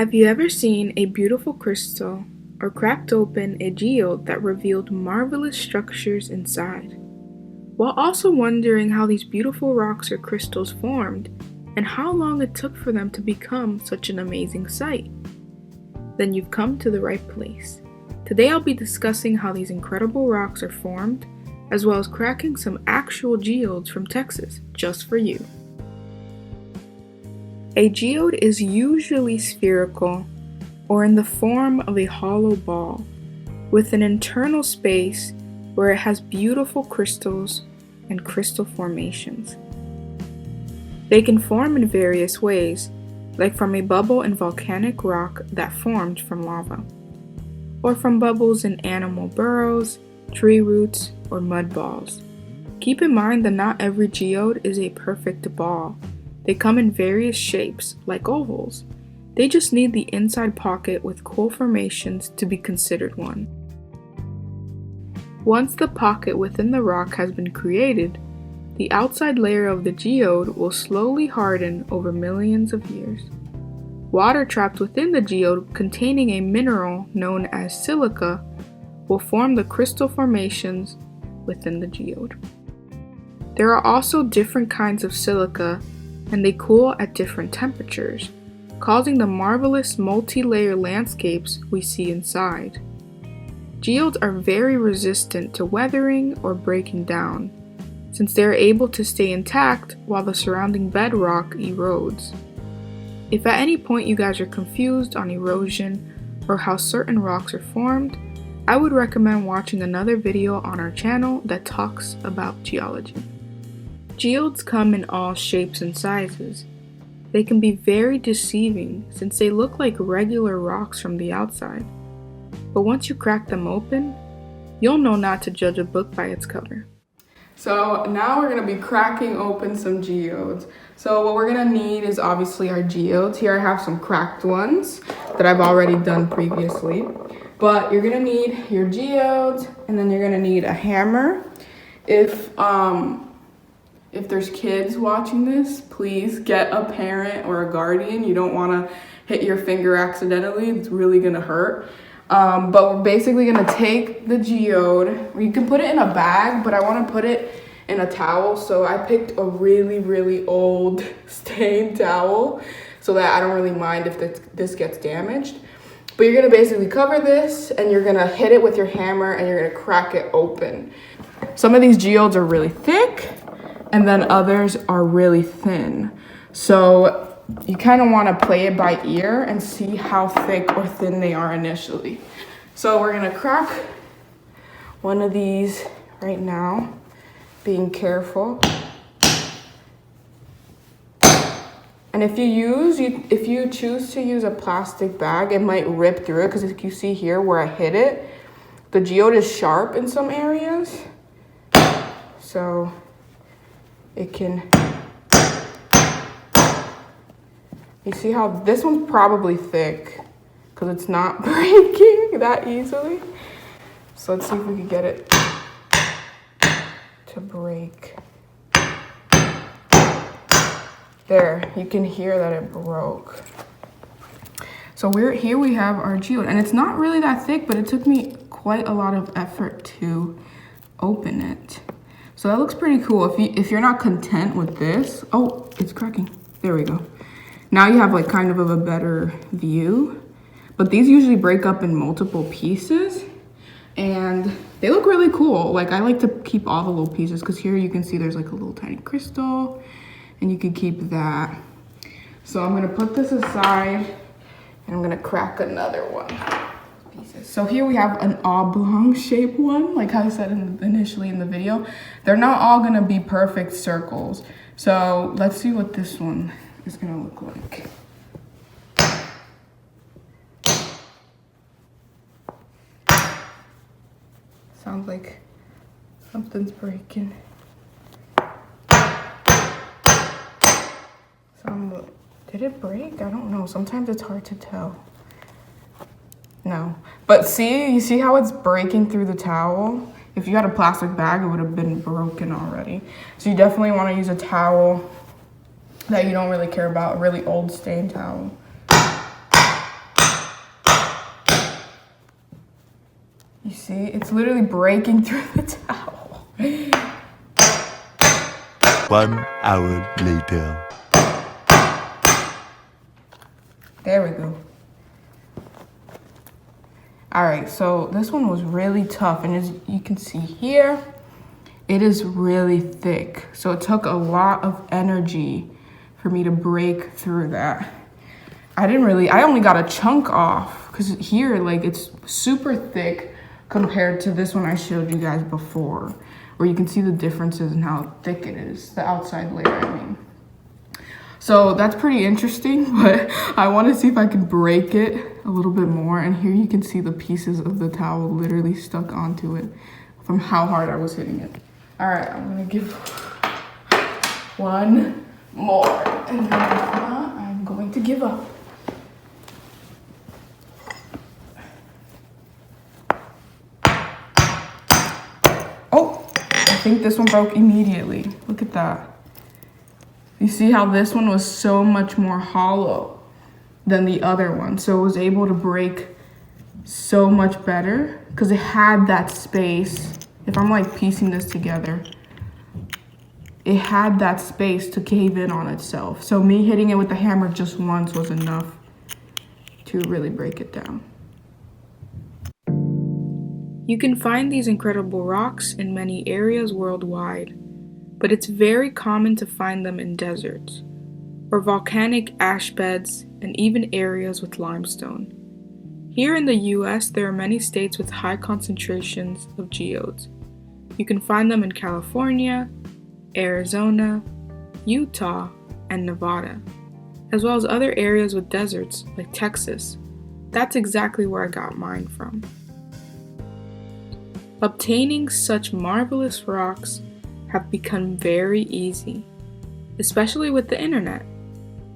Have you ever seen a beautiful crystal or cracked open a geode that revealed marvelous structures inside, while also wondering how these beautiful rocks or crystals formed and how long it took for them to become such an amazing sight? Then you've come to the right place. Today I'll be discussing how these incredible rocks are formed, as well as cracking some actual geodes from Texas just for you. A geode is usually spherical or in the form of a hollow ball with an internal space where it has beautiful crystals and crystal formations. They can form in various ways, like from a bubble in volcanic rock that formed from lava, or from bubbles in animal burrows, tree roots, or mud balls. Keep in mind that not every geode is a perfect ball. They come in various shapes, like ovals. They just need the inside pocket with cool formations to be considered one. Once the pocket within the rock has been created, the outside layer of the geode will slowly harden over millions of years. Water trapped within the geode containing a mineral known as silica will form the crystal formations within the geode. There are also different kinds of silica, and they cool at different temperatures, causing the marvelous multi-layer landscapes we see inside. Geodes are very resistant to weathering or breaking down, since they are able to stay intact while the surrounding bedrock erodes. If at any point you guys are confused on erosion or how certain rocks are formed, I would recommend watching another video on our channel that talks about geology. Geodes come in all shapes and sizes. They can be very deceiving since they look like regular rocks from the outside. But once you crack them open, you'll know not to judge a book by its cover. So now we're going to be cracking open some geodes. So what we're going to need is obviously our geodes. Here I have some cracked ones that I've already done previously. But you're going to need your geodes, and then you're going to need a hammer. If there's kids watching this, please get a parent or a guardian. You don't want to hit your finger accidentally. It's really going to hurt. But we're basically going to take the geode. You can put it in a bag, but I want to put it in a towel. So I picked a really, really old stained towel so that I don't really mind if this gets damaged. But you're going to basically cover this, and you're going to hit it with your hammer, and you're going to crack it open. Some of these geodes are really thick, and then others are really thin. So you kind of want to play it by ear and see how thick or thin they are initially. So we're going to crack one of these right now, being careful. And if you choose to use a plastic bag, it might rip through it, because if you see here where I hit it, the geode is sharp in some areas. So it can, you see how this one's probably thick because it's not breaking that easily. So let's see if we can get it to break. There, you can hear that it broke. So here we have our geode, and it's not really that thick, but it took me quite a lot of effort to open it. So that looks pretty cool. If you're not content with this, oh, it's cracking. There we go. Now you have like kind of a better view. But these usually break up in multiple pieces, and they look really cool. Like, I like to keep all the little pieces, because here you can see there's like a little tiny crystal, and you can keep that. So I'm gonna put this aside, and I'm gonna crack another one. So here we have an oblong shaped one, like I said initially in the video. They're not all gonna be perfect circles. So let's see what this one is gonna look like. Sounds like something's breaking. Did it break? I don't know. Sometimes it's hard to tell. No. But you see how it's breaking through the towel? If you had a plastic bag, it would have been broken already. So you definitely want to use a towel that you don't really care about, a really old stained towel. You see, it's literally breaking through the towel. 1 hour later. There we go. All right, so this one was really tough, and as you can see here, it is really thick. So it took a lot of energy for me to break through that. I only got a chunk off, because here, like, it's super thick compared to this one I showed you guys before, where you can see the differences in how thick it is, the outside layer, I mean. So that's pretty interesting, but I want to see if I can break it a little bit more. And here you can see the pieces of the towel literally stuck onto it from how hard I was hitting it. All right, I'm gonna give one more, and then if not, I'm going to give up. Oh, I think this one broke immediately. Look at that. You see how this one was so much more hollow than the other one. So it was able to break so much better because it had that space. If I'm like piecing this together, it had that space to cave in on itself. So me hitting it with the hammer just once was enough to really break it down. You can find these incredible rocks in many areas worldwide, but it's very common to find them in deserts, or volcanic ash beds, and even areas with limestone. Here in the US, there are many states with high concentrations of geodes. You can find them in California, Arizona, Utah, and Nevada, as well as other areas with deserts like Texas. That's exactly where I got mine from. Obtaining such marvelous rocks have become very easy, especially with the internet.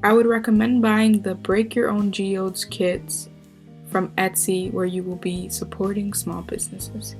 I would recommend buying the Break Your Own Geodes kits from Etsy, where you will be supporting small businesses.